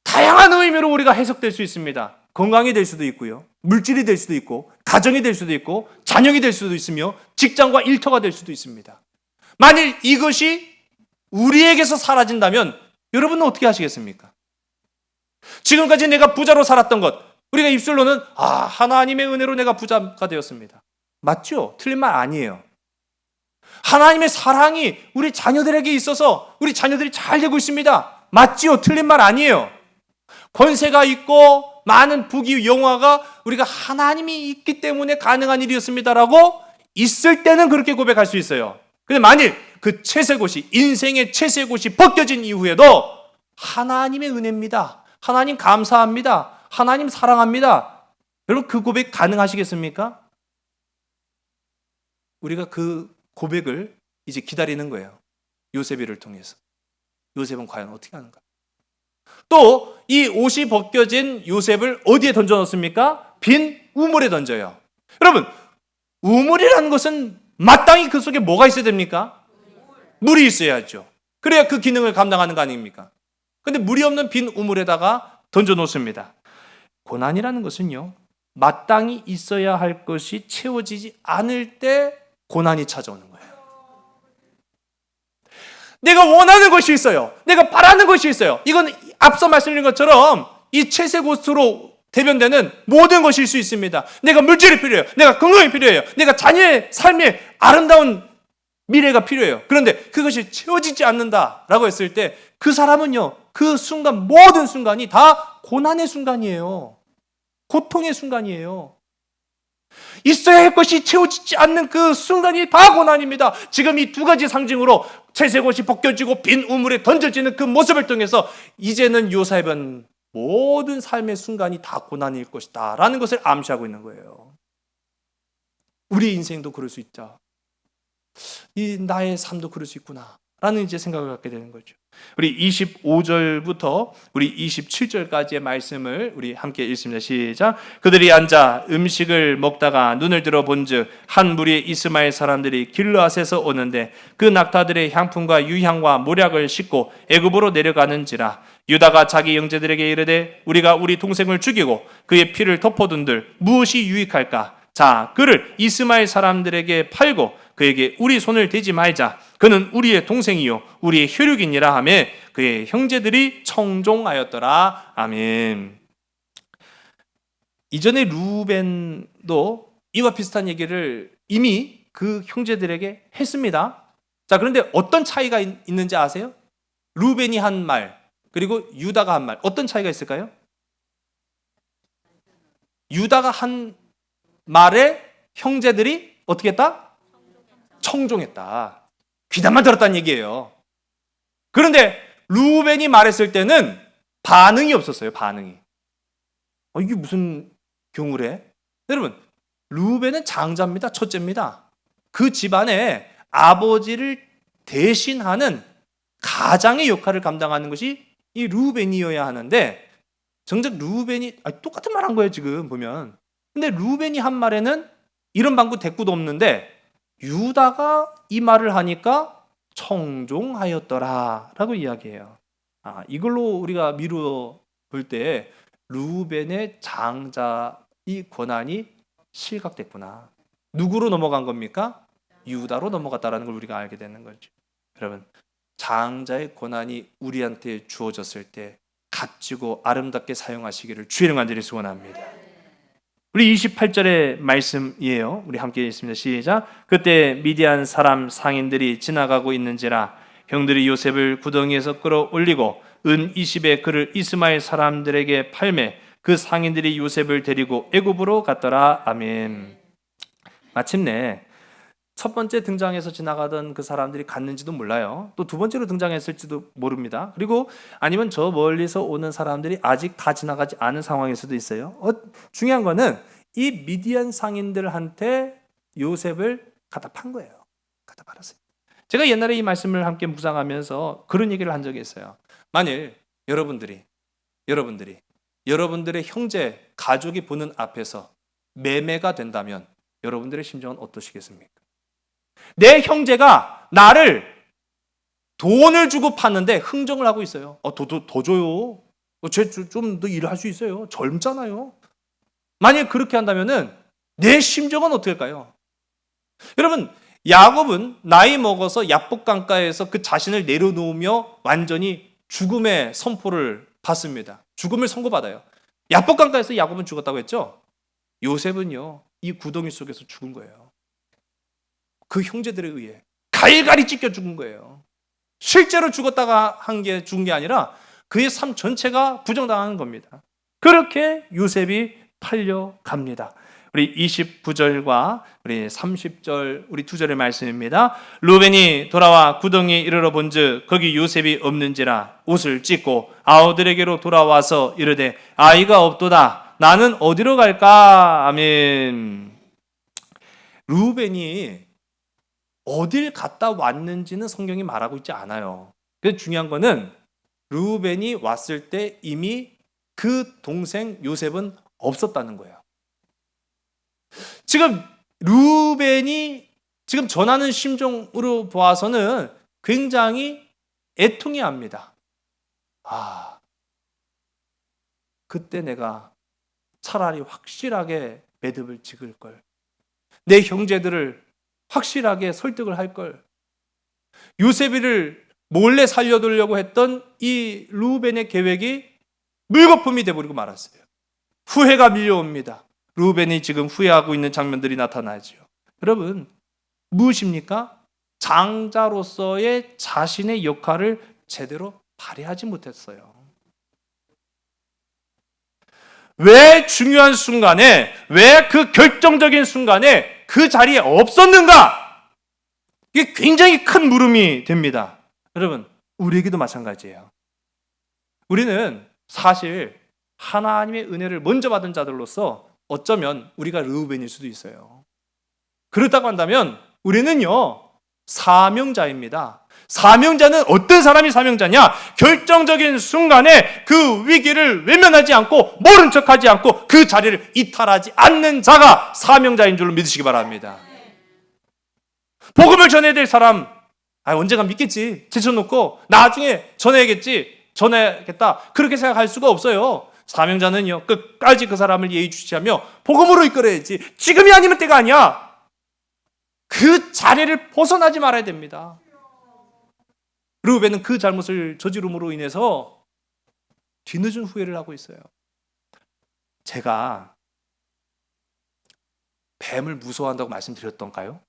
다양한 의미로 우리가 해석될 수 있습니다. 건강이 될 수도 있고요, 물질이 될 수도 있고, 가정이 될 수도 있고, 자녀이 될 수도 있으며, 직장과 일터가 될 수도 있습니다. 만일 이것이 우리에게서 사라진다면 여러분은 어떻게 하시겠습니까? 지금까지 내가 부자로 살았던 것, 우리가 입술로는 하나님의 은혜로 내가 부자가 되었습니다. 맞죠? 틀린 말 아니에요. 하나님의 사랑이 우리 자녀들에게 있어서 우리 자녀들이 잘 되고 있습니다. 맞지요? 틀린 말 아니에요. 권세가 있고 많은 부귀 영화가 우리가 하나님이 있기 때문에 가능한 일이었습니다라고 있을 때는 그렇게 고백할 수 있어요. 근데 만일 그 채색 옷이, 인생의 채색 옷이 벗겨진 이후에도 하나님의 은혜입니다. 하나님 감사합니다. 하나님 사랑합니다. 여러분, 그 고백 가능하시겠습니까? 우리가 그 고백을 이제 기다리는 거예요. 요셉이를 통해서. 요셉은 과연 어떻게 하는가? 또 이 옷이 벗겨진 요셉을 어디에 던져 넣습니까? 빈 우물에 던져요. 여러분, 우물이라는 것은 마땅히 그 속에 뭐가 있어야 됩니까? 물이 있어야죠. 그래야 그 기능을 감당하는 거 아닙니까? 근데 물이 없는 빈 우물에다가 던져 놓습니다. 고난이라는 것은요, 마땅히 있어야 할 것이 채워지지 않을 때 고난이 찾아오는 거예요. 내가 원하는 것이 있어요. 내가 바라는 것이 있어요. 이건 앞서 말씀드린 것처럼 이 채색 옷으로 대변되는 모든 것일 수 있습니다. 내가 물질이 필요해요. 내가 건강이 필요해요. 내가 자녀의 삶에 아름다운 미래가 필요해요. 그런데 그것이 채워지지 않는다라고 했을 때 그 사람은요, 그 순간, 모든 순간이 다 고난의 순간이에요. 고통의 순간이에요. 있어야 할 것이 채워지지 않는 그 순간이 다 고난입니다. 지금 이 두 가지 상징으로 채색 옷이 벗겨지고 빈 우물에 던져지는 그 모습을 통해서 이제는 요셉은 모든 삶의 순간이 다 고난일 것이다 라는 것을 암시하고 있는 거예요. 우리 인생도 그럴 수 있다. 이 나의 삶도 그럴 수 있구나 라는 이제 생각을 갖게 되는 거죠. 우리 25절부터 우리 27절까지의 말씀을 우리 함께 읽습니다. 시작. 그들이 앉아 음식을 먹다가 눈을 들어 본즉 한 무리의 이스마엘 사람들이 길르앗에서 오는데 그 낙타들의 향품과 유향과 모략을 싣고 애굽으로 내려가는지라. 유다가 자기 형제들에게 이르되 우리가 우리 동생을 죽이고 그의 피를 덮어둔들 무엇이 유익할까? 자, 그를 이스마엘 사람들에게 팔고 그에게 우리 손을 대지 말자. 그는 우리의 동생이요 우리의 혈육이니라 하며 그의 형제들이 청종하였더라. 아멘. 이전에 루벤도 이와 비슷한 얘기를 이미 그 형제들에게 했습니다. 자, 그런데 어떤 차이가 있는지 아세요? 루벤이 한 말, 그리고 유다가 한 말, 어떤 차이가 있을까요? 유다가 한 말에 형제들이 어떻게 했다? 청종했다. 귀담만 들었다는 얘기예요. 그런데 루벤이 말했을 때는 반응이 없었어요. 반응이. 이게 무슨 경우래? 여러분, 루벤은 장자입니다. 첫째입니다. 그 집안에 아버지를 대신하는 가장의 역할을 감당하는 것이 이 루벤이어야 하는데, 정작 루벤이 똑같은 말 한 거예요. 지금 보면. 근데 루벤이 한 말에는 이런 방구 대꾸도 없는데 유다가 이 말을 하니까 청종하였더라 라고 이야기해요. 이걸로 우리가 미루어 볼 때 루벤의 장자의 권한이 실각됐구나. 누구로 넘어간 겁니까? 유다로 넘어갔다라는 걸 우리가 알게 되는 거죠. 여러분, 장자의 권한이 우리한테 주어졌을 때 값지고 아름답게 사용하시기를 주의 이름 간절히 소원합니다. 우리 28절의 말씀이에요. 우리 함께 읽습니다. 시작. 그때 미디안 사람 상인들이 지나가고 있는지라 형들이 요셉을 구덩이에서 끌어올리고 은 20에 그를 이스마엘 사람들에게 팔매 그 상인들이 요셉을 데리고 애굽으로 갔더라. 아멘. 마침내 첫 번째 등장해서 지나가던 그 사람들이 갔는지도 몰라요. 또 두 번째로 등장했을지도 모릅니다. 그리고 아니면 저 멀리서 오는 사람들이 아직 다 지나가지 않은 상황일 수도 있어요. 중요한 거는 이 미디안 상인들한테 요셉을 갖다 판 거예요. 갖다 팔았어요. 제가 옛날에 이 말씀을 함께 묵상하면서 그런 얘기를 한 적이 있어요. 만일 여러분들의 형제, 가족이 보는 앞에서 매매가 된다면 여러분들의 심정은 어떠시겠습니까? 내 형제가 나를 돈을 주고 팠는데 흥정을 하고 있어요. 더 줘요. 쟤 좀 더 일을 할 수 있어요. 젊잖아요. 만약 그렇게 한다면은 내 심정은 어떻게 할까요? 여러분, 야곱은 나이 먹어서 야복강가에서 그 자신을 내려놓으며 완전히 죽음의 선포를 받습니다. 죽음을 선고받아요. 야복강가에서 야곱은 죽었다고 했죠? 요셉은요, 이 구덩이 속에서 죽은 거예요. 그 형제들에 의해 갈갈이 찢겨 죽은 거예요. 실제로 죽었다가 죽은 게 아니라 그의 삶 전체가 부정당하는 겁니다. 그렇게 요셉이 팔려갑니다. 우리 29절과 우리 30절 우리 두 절의 말씀입니다. 루벤이 돌아와 구덩이에 이르러 본즉 거기 요셉이 없는지라 옷을 찢고 아우들에게로 돌아와서 이르되 아이가 없도다. 나는 어디로 갈까? 아멘. 루벤이 어딜 갔다 왔는지는 성경이 말하고 있지 않아요. 그래서 중요한 거는 루벤이 왔을 때 이미 그 동생 요셉은 없었다는 거예요. 지금 루벤이 지금 전하는 심정으로 보아서는 굉장히 애통해합니다. 그때 내가 차라리 확실하게 매듭을 지을 걸. 내 형제들을 확실하게 설득을 할 걸. 요셉이를 몰래 살려두려고 했던 이 루벤의 계획이 물거품이 돼버리고 말았어요. 후회가 밀려옵니다. 루벤이 지금 후회하고 있는 장면들이 나타나죠. 여러분, 무엇입니까? 장자로서의 자신의 역할을 제대로 발휘하지 못했어요. 왜 중요한 순간에, 왜 그 결정적인 순간에 그 자리에 없었는가? 이게 굉장히 큰 물음이 됩니다. 여러분, 우리에게도 마찬가지예요. 우리는 사실 하나님의 은혜를 먼저 받은 자들로서 어쩌면 우리가 르우벤일 수도 있어요. 그렇다고 한다면 우리는요, 사명자입니다. 사명자는 어떤 사람이 사명자냐? 결정적인 순간에 그 위기를 외면하지 않고 모른 척하지 않고 그 자리를 이탈하지 않는 자가 사명자인 줄로 믿으시기 바랍니다. 복음을 전해야 될 사람, 언젠가 믿겠지. 제쳐놓고 나중에 전해야겠다. 그렇게 생각할 수가 없어요. 사명자는요, 끝까지 그 사람을 예의주시하며 복음으로 이끌어야지. 지금이 아니면 때가 아니야. 그 자리를 벗어나지 말아야 됩니다. 르우벤은 그 잘못을 저지름으로 인해서 뒤늦은 후회를 하고 있어요. 제가 뱀을 무서워한다고 말씀드렸던가요?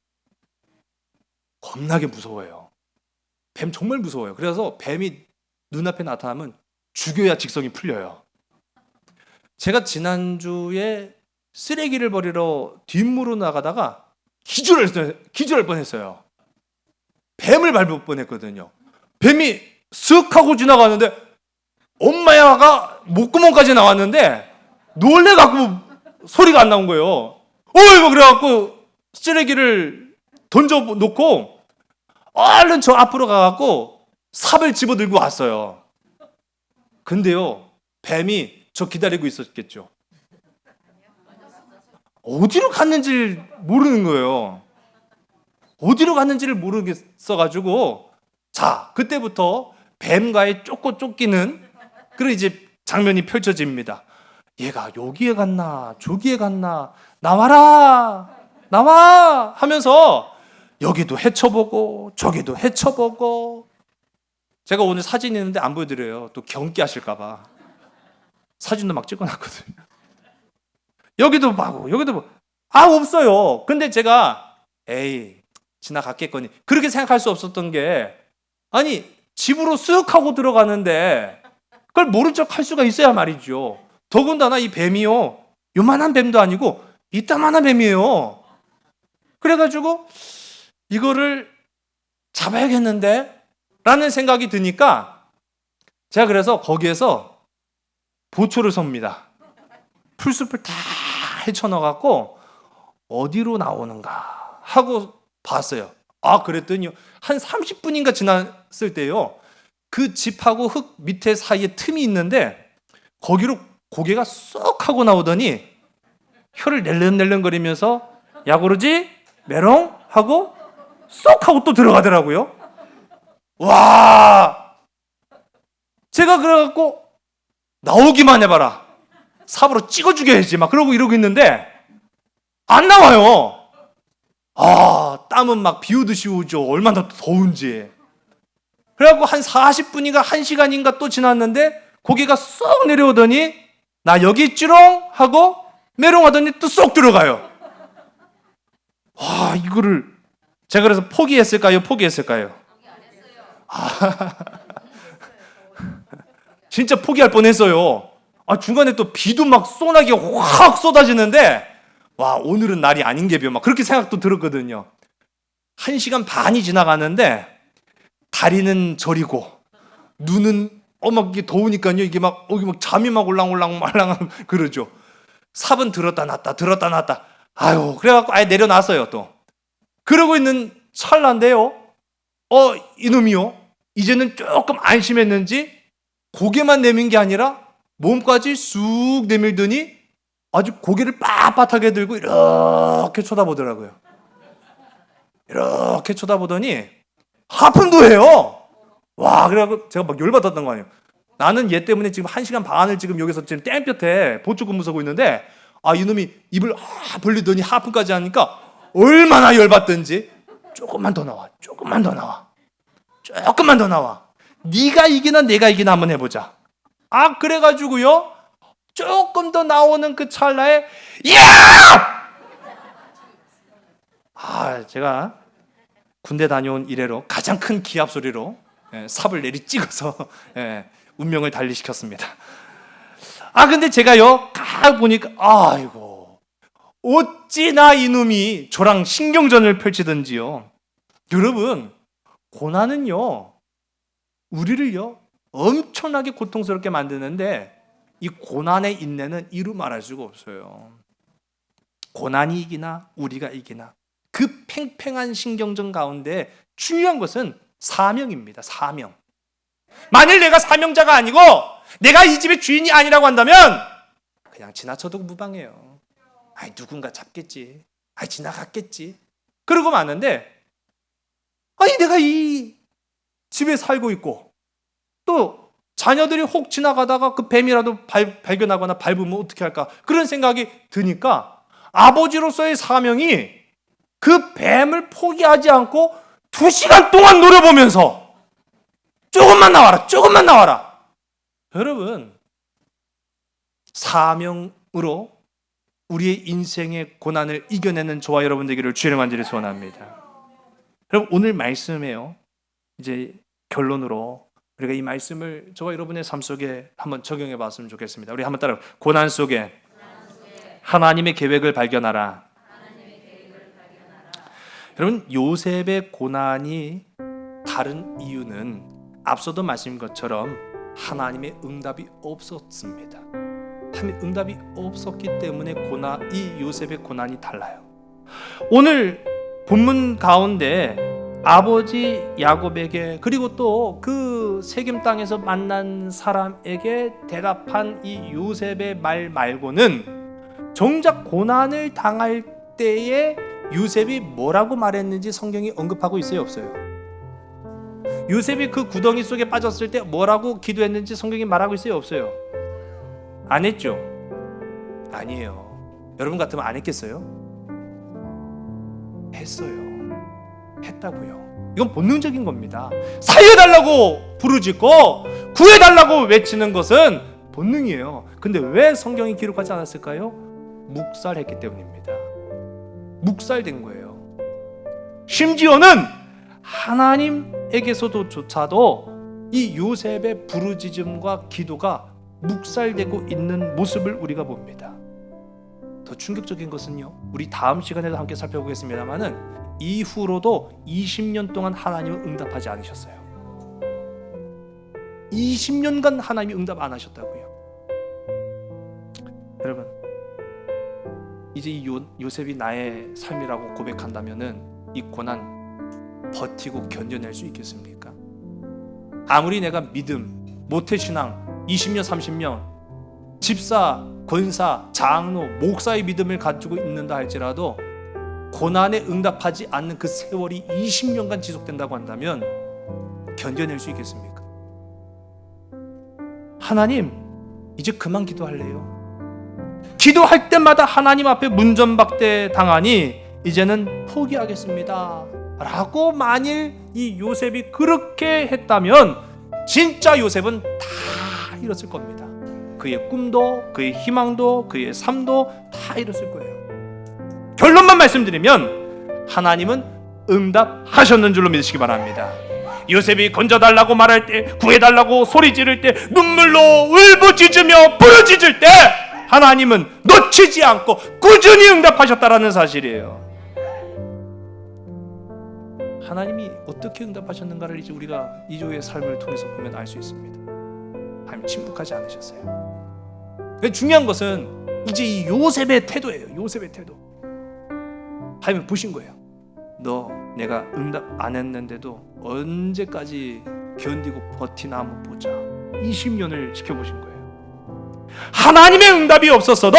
겁나게 무서워요. 뱀 정말 무서워요. 그래서 뱀이 눈앞에 나타나면 죽여야 직성이 풀려요. 제가 지난주에 쓰레기를 버리러 뒷문으로 나가다가 기절할 뻔했어요. 뱀을 밟을 뻔했거든요. 뱀이 쓱 하고 지나가는데 엄마야가 목구멍까지 나왔는데 놀래갖고 소리가 안 나온 거예요. 어이구 그래갖고 쓰레기를 던져놓고 얼른 저 앞으로 가갖고 삽을 집어들고 왔어요. 근데요, 뱀이 저 기다리고 있었겠죠. 어디로 갔는지 모르는 거예요. 어디로 갔는지를 모르겠어가지고 자, 그때부터 뱀과의 쫓기는 그런 이제 장면이 펼쳐집니다. 얘가 여기에 갔나 저기에 갔나 나와라 나와 하면서 여기도 헤쳐보고 저기도 헤쳐보고. 제가 오늘 사진이 있는데 안 보여드려요. 또 경기하실까 봐 사진도 막 찍어놨거든요. 여기도 봐고 여기도 보고 없어요. 근데 제가 에이 지나갔겠거니 그렇게 생각할 수 없었던 게, 아니 집으로 쓱 하고 들어가는데 그걸 모른 척 할 수가 있어야 말이죠. 더군다나 이 뱀이요, 요만한 뱀도 아니고 이따만한 뱀이에요. 그래가지고 이거를 잡아야겠는데 라는 생각이 드니까 제가 그래서 거기에서 보초를 섭니다. 풀숲을 다 헤쳐넣어갖고 어디로 나오는가 하고 봤어요. 그랬더니 한 30분인가 지났을 때요, 그 집하고 흙 밑에 사이에 틈이 있는데 거기로 고개가 쏙 하고 나오더니 혀를 낼름낼름거리면서 야구르지 메롱 하고 쏙 하고 또 들어가더라고요. 와, 제가 그래갖고 나오기만 해봐라, 삽으로 찍어 죽여야지 막 그러고 이러고 있는데 안 나와요. 땀은 막 비오듯이 오죠. 얼마나 더운지. 그래갖고 한 40분인가 1시간인가 또 지났는데 고개가 쏙 내려오더니 나 여기 있지롱 하고 메롱하더니 또 쏙 들어가요. 이거를 제가 그래서 포기했을까요? 진짜 포기할 뻔했어요. 중간에 또 비도 막 쏘나게 확 쏟아지는데 와, 오늘은 날이 아닌 게벼 막 그렇게 생각도 들었거든요. 1시간 반이 지나가는데 다리는 저리고 눈은 막 이게 더우니까요, 이게 막 여기 막 잠이 막 올랑올랑 말랑 그러죠. 삽은 들었다 놨다 그래갖고 아예 내려놨어요. 또 그러고 있는 찰나인데요, 이놈이요, 이제는 조금 안심했는지 고개만 내민 게 아니라 몸까지 쑥 내밀더니 아주 고개를 빳빳하게 들고 이렇게 쳐다보더라고요. 이렇게 쳐다보더니 하품도 해요. 와, 그래갖고 제가 막 열받았던 거 아니에요. 나는 얘 때문에 지금 1시간 반을 지금 여기서 지금 땡볕에 보충근무 서고 있는데 이놈이 입을 벌리더니 하품까지 하니까 얼마나 열받든지 조금만 더 나와. 네가 이기나 내가 이기나 한번 해보자. 그래가지고요, 조금 더 나오는 그 찰나에 제가 군대 다녀온 이래로 가장 큰 기합 소리로 삽을 내리 찍어서 운명을 달리시켰습니다. 근데 제가요 보니까 아이고, 어찌나 이놈이 저랑 신경전을 펼치든지요. 여러분, 고난은요 우리를요 엄청나게 고통스럽게 만드는데 이 고난의 인내는 이루 말할 수가 없어요. 고난이 이기나 우리가 이기나 그 팽팽한 신경전 가운데 중요한 것은 사명입니다. 사명. 만일 내가 사명자가 아니고 내가 이 집의 주인이 아니라고 한다면 그냥 지나쳐도 무방해요. 누군가 잡겠지, 지나갔겠지, 그러고 마는데 내가 이 집에 살고 있고 또 자녀들이 혹 지나가다가 그 뱀이라도 발견하거나 밟으면 어떻게 할까, 그런 생각이 드니까 아버지로서의 사명이 그 뱀을 포기하지 않고 2시간 동안 노려보면서 조금만 나와라. 조금만 나와라. 여러분, 사명으로 우리의 인생의 고난을 이겨내는 저와 여러분 되기를 주의 간절히 소원합니다. 여러분, 오늘 말씀에요, 이제 결론으로 우리가 이 말씀을 저와 여러분의 삶 속에 한번 적용해 봤으면 좋겠습니다. 우리 한번 따라, 고난 속에 하나님의 계획을 발견하라. 여러분, 요셉의 고난이 다른 이유는 앞서도 말씀인 것처럼 하나님의 응답이 없었습니다. 하나님의 응답이 없었기 때문에 이 요셉의 고난이 달라요. 오늘 본문 가운데 아버지 야곱에게 그리고 또 그 세겜 땅에서 만난 사람에게 대답한 이 요셉의 말 말고는 정작 고난을 당할 때에 요셉이 뭐라고 말했는지 성경이 언급하고 있어요, 없어요? 요셉이 그 구덩이 속에 빠졌을 때 뭐라고 기도했는지 성경이 말하고 있어요, 없어요? 안 했죠? 아니에요. 여러분 같으면 안 했겠어요? 했어요. 했다고요. 이건 본능적인 겁니다. 살려달라고 부르짖고 구해달라고 외치는 것은 본능이에요. 근데 왜 성경이 기록하지 않았을까요? 묵살했기 때문입니다. 묵살된 거예요. 심지어는 하나님에게서조차도 이 요셉의 부르짖음과 기도가 묵살되고 있는 모습을 우리가 봅니다. 더 충격적인 것은요, 우리 다음 시간에도 함께 살펴보겠습니다만은 이후로도 20년 동안 하나님은 응답하지 않으셨어요. 20년간 하나님이 응답 안 하셨다고요. 여러분, 이제 이 요셉이 나의 삶이라고 고백한다면은 이 고난 버티고 견뎌낼 수 있겠습니까? 아무리 내가 믿음, 모태신앙 20년 30년 집사, 권사, 장로, 목사의 믿음을 가지고 있는다 할지라도 고난에 응답하지 않는 그 세월이 20년간 지속된다고 한다면 견뎌낼 수 있겠습니까? 하나님, 이제 그만 기도할래요. 기도할 때마다 하나님 앞에 문전박대 당하니 이제는 포기하겠습니다 라고 만일 이 요셉이 그렇게 했다면 진짜 요셉은 다 잃었을 겁니다. 그의 꿈도, 그의 희망도, 그의 삶도 다 잃었을 거예요. 결론만 말씀드리면 하나님은 응답하셨는 줄로 믿으시기 바랍니다. 요셉이 건져달라고 말할 때, 구해달라고 소리 지를 때, 눈물로 울부짖으며 부르짖을 때 하나님은 놓치지 않고 꾸준히 응답하셨다라는 사실이에요. 하나님이 어떻게 응답하셨는가를 이제 우리가 이조의 삶을 통해서 보면 알 수 있습니다. 하나님 침묵하지 않으셨어요. 중요한 것은 이제 이 요셉의 태도예요. 요셉의 태도. 하나님 보신 거예요. 너 내가 응답 안 했는데도 언제까지 견디고 버티나 한번 보자. 20년을 지켜보신 거예요. 하나님의 응답이 없었어도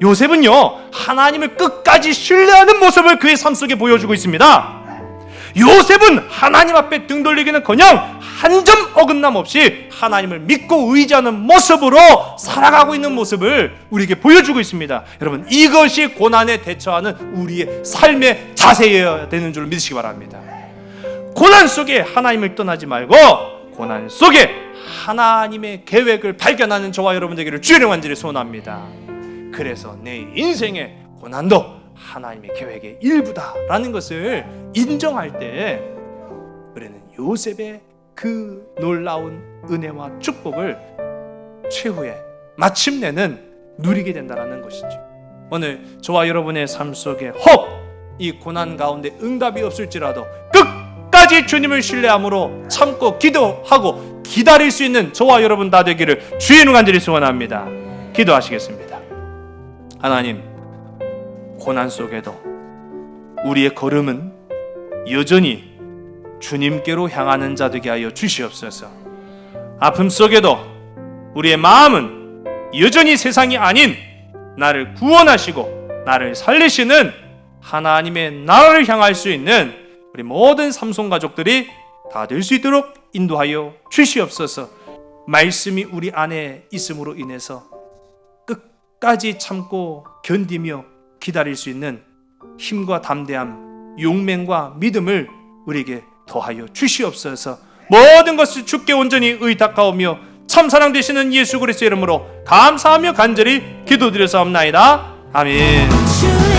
요셉은요, 하나님을 끝까지 신뢰하는 모습을 그의 삶 속에 보여주고 있습니다. 요셉은 하나님 앞에 등 돌리기는커녕 한 점 어긋남 없이 하나님을 믿고 의지하는 모습으로 살아가고 있는 모습을 우리에게 보여주고 있습니다. 여러분, 이것이 고난에 대처하는 우리의 삶의 자세여야 되는 줄 믿으시기 바랍니다. 고난 속에 하나님을 떠나지 말고 고난 속에 하나님의 계획을 발견하는 저와 여러분 되기를 주의 간절히 소원합니다. 그래서 내 인생의 고난도 하나님의 계획의 일부다라는 것을 인정할 때 우리는 요셉의 그 놀라운 은혜와 축복을 최후에 마침내는 누리게 된다는 것이죠. 오늘 저와 여러분의 삶 속에 혹 이 고난 가운데 응답이 없을지라도 끝까지 주님을 신뢰함으로 참고 기도하고 기다릴 수 있는 저와 여러분 다 되기를 주의 이름으로 간절히 소원합니다. 기도하시겠습니다. 하나님, 고난 속에도 우리의 걸음은 여전히 주님께로 향하는 자 되게 하여 주시옵소서. 아픔 속에도 우리의 마음은 여전히 세상이 아닌 나를 구원하시고 나를 살리시는 하나님의 나라를 향할 수 있는 우리 모든 삼손 가족들이 다 될 수 있도록 인도하여 주시옵소서. 말씀이 우리 안에 있음으로 인해서 끝까지 참고 견디며 기다릴 수 있는 힘과 담대함, 용맹과 믿음을 우리에게 더하여 주시옵소서. 모든 것이 주께 온전히 의탁하오며 참사랑 되시는 예수 그리스도의 이름으로 감사하며 간절히 기도드렸사옵나이다. 아멘.